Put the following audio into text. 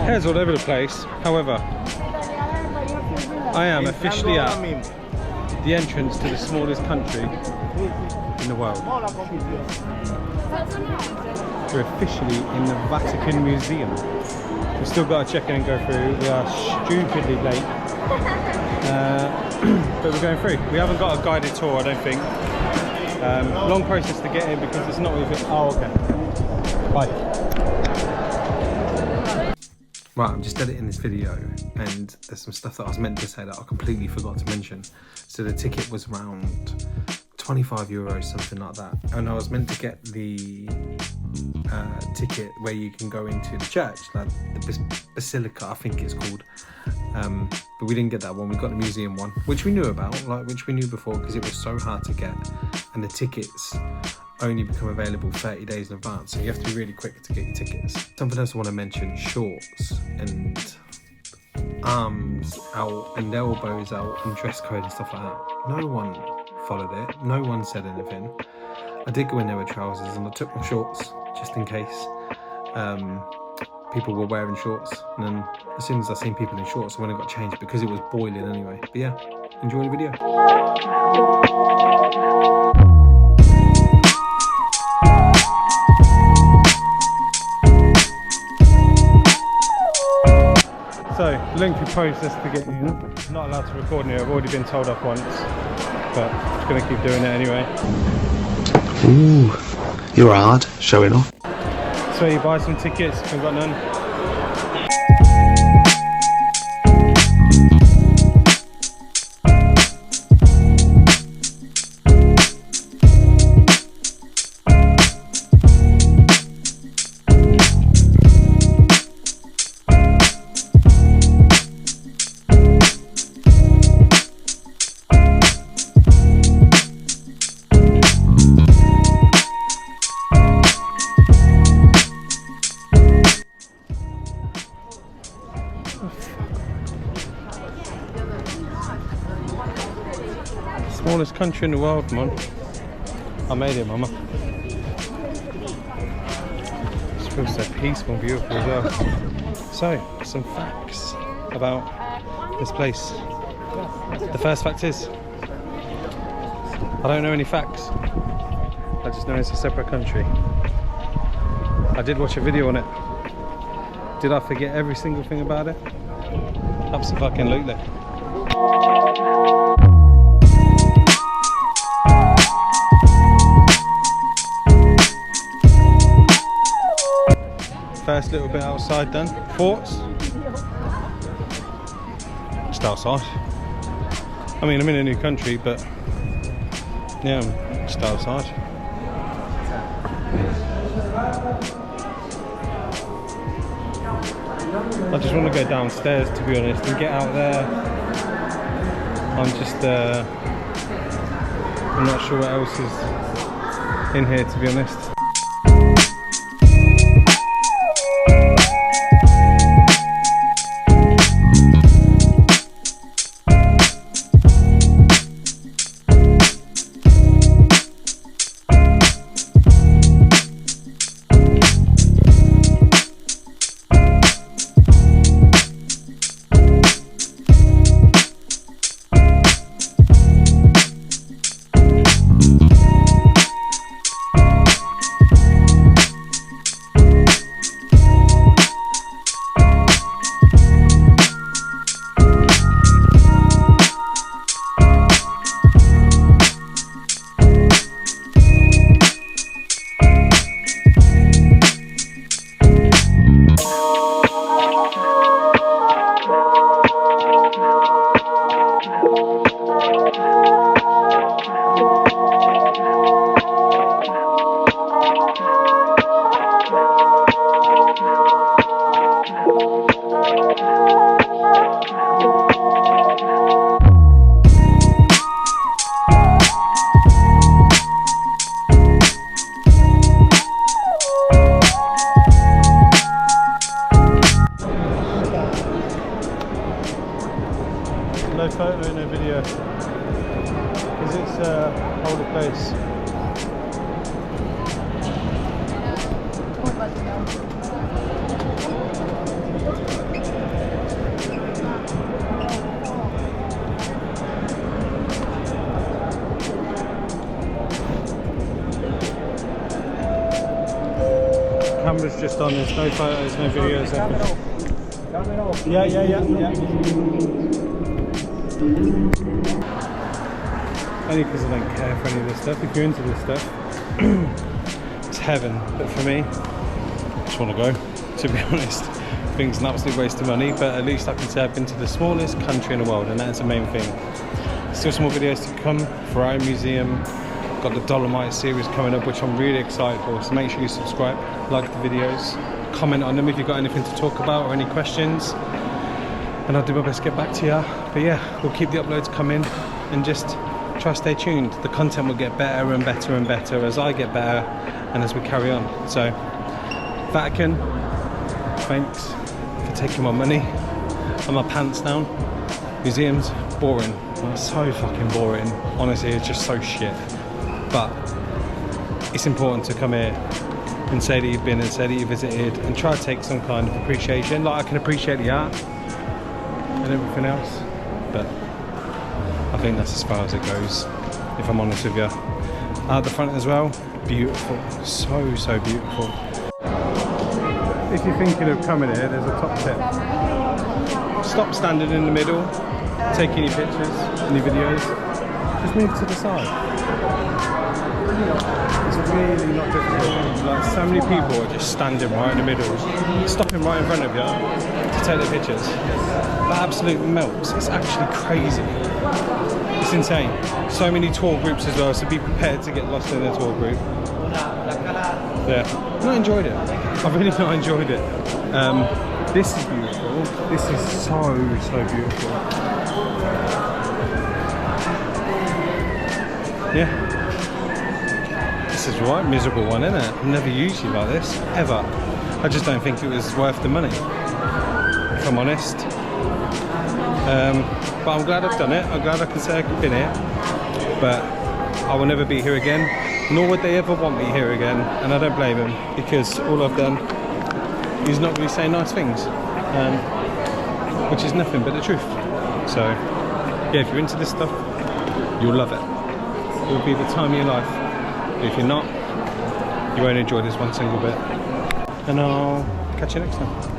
Hairs all over the place. However, I am officially at the entrance to the smallest country in the world. We're officially in the Vatican Museum. We've still got to check in and go through. We are stupidly late. But we're going through. We haven't got a guided tour, I don't think. Long process to get in because it's not even... Oh, okay. Bye. Right, I'm just editing this video and there's some stuff that I was meant to say that I completely forgot to mention. So the ticket was around 25 euros, something like that. And I was meant to get the ticket where you can go into the church, like the Basilica, I think it's called. But we didn't get that one. We got the museum one, which we knew about, which we knew before because it was so hard to get. And the tickets only become available 30 days in advance, so you have to be really quick to get your tickets. Something else I want to mention, shorts and arms out and elbows out and dress code and stuff like that. No one followed it, no one said anything. I did go in there with trousers and I took my shorts just in case people were wearing shorts, and then as soon as I seen people in shorts I went and got changed because it was boiling anyway. But yeah, enjoy the video. So, lengthy process to get in. Not allowed to record in here, I've already been told off once, but I'm going to keep doing it anyway. Ooh, you're hard, showing off. So you buy some tickets, we've got none. Smallest country in the world, man. I made it, mama. It feels so peaceful and beautiful as well. So, some facts about this place. The first fact is, I don't know any facts. I just know it's a separate country. I did watch a video on it. Did I forget every single thing about it? Absolutely. First little bit outside done. Thoughts? Just outside. I mean, I'm in a new country, but yeah, I'm just outside. I just want to go downstairs, to be honest, and get out there. I'm not sure what else is in here, to be honest. No photo, no video, because it's a holy place. camera's just on, there's no photos, no videos. Yeah. Only because I don't care for any of this stuff. If you're into this stuff, it's heaven. But for me, I just want to go, to be honest. I think it's an absolute waste of money, but at least I can say I've been to the smallest country in the world, and that's the main thing. Still some more videos to come. Ferrari Museum, got the Dolomite series coming up, which I'm really excited for, so make sure you subscribe, like the videos, comment on them if you've got anything to talk about or any questions, and I'll do my best to get back to you. But yeah, we'll keep the uploads coming, and just try to stay tuned. The content will get better and better and better as I get better and as we carry on. So Vatican, thanks for taking my money and my pants down. Museums, boring. It's so fucking boring. Honestly, it's just so shit. But it's important to come here and say that you've been and say that you visited and try to take some kind of appreciation. Like, I can appreciate the art and everything else, but I think that's as far as it goes, if I'm honest with you. At the front as well, beautiful, so beautiful. If you're thinking of coming here, there's a top tip. Stop standing in the middle, taking your pictures and your videos. Just move to the side. It's really not difficult. Like, so many people are just standing right in the middle, stopping right in front of you to take their pictures. That absolutely melts. It's actually crazy. It's insane. So many tour groups as well, so be prepared to get lost in a tour group. Yeah, I've not enjoyed it. I've really not enjoyed it. This is beautiful. This is so beautiful. Yeah. This is right miserable one, isn't it? I'm never usually like this, ever. I just don't think it was worth the money, if I'm honest. But I'm glad I've done it. I'm glad I can say I've been here. But I will never be here again, nor would they ever want me here again. And I don't blame them, because all I've done is not really say nice things, which is nothing but the truth. So yeah, if you're into this stuff, you'll love it. It will be the time of your life. If you're not, you won't enjoy this one single bit. And I'll catch you next time.